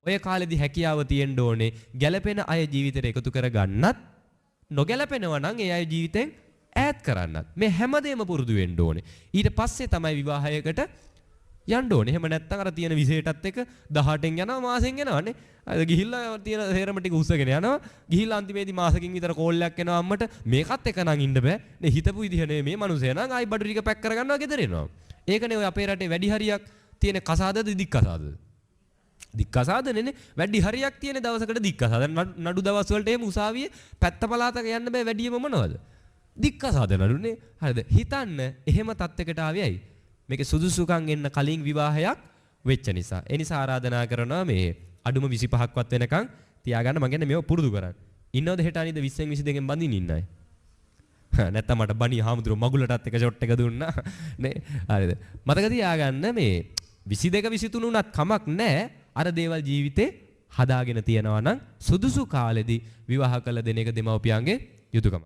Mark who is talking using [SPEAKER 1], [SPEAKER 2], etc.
[SPEAKER 1] ඔය කාලෙදි හැකියාව තියෙන්න ඕනේ ගැළපෙන අය ජීවිතේට එකතු කරගන්නත් නොගැළපෙනවා නම් ඒ අය ජීවිතෙන් ඈත් කරන්නත්. මේ හැමදේම පුරුදු වෙන්න ඕනේ. ඊට පස්සේ තමයි විවාහයකට යන්න ඕනේ. එහෙම නැත්නම් අර තියෙන විශේෂයටත් එක 18න් යනවා මාසෙන් යනවානේ. අද ගිහිල්ලා තියෙන හේරම ටික උස්සගෙන යනවා. ගිහිල්ලා අන්තිමේදී මාසකින් විතර කෝල්ලයක් එනවා අම්මට. මේකත් එක නම් ඉන්න බෑ. නේ හිතපු විදිහ නෙමෙයි මේ මිනිහයා නම් ආයි බඩු ටික පැක් කරගන්නවා ගෙදර එනවා. ඒකනේ ඔය අපේ රටේ වැඩි හරියක් තියෙන කසාදද දික්කසාදද? දික්කසාදනේ. වැඩි හරියක් තියෙන දවසකට දික්කසාද. නඩු දවස් වලට එහෙම උසාවියේ පැත්ත පළාතක යන්න බෑ වැඩියම මොනවද? දික්කසාද නඩුනේ. හරිද? හිතන්න එහෙම තත්යකට ආවේ ඇයි? මේකේ සුදුසුකම් එන්න කලින් විවාහයක් වෙච්ච නිසා. ඒ නිසා ආරාධනා කරනවා මේ අඩුම 25ක්වත් වෙනකන් තියාගන්න මම කියන්නේ මේව පුරුදු කරන්න. ඉන්නවද හෙට අනිද්ද 20න් 22න් බඳින්න ඉන්න අය? නැත්තම් මට බණි හාමුදුරුවෝ මගුලටත් එක ෂොට් එක දුන්නා නේ. හරිද? මතක තියාගන්න මේ 22 23 උනත් කමක් නැහැ. අර දේවල් ජීවිතේ හදාගෙන තියනවා නම් සුදුසු කාලෙදි විවාහ කළ දෙන එක දෙමව්පියන්ගේ යුතුයකම.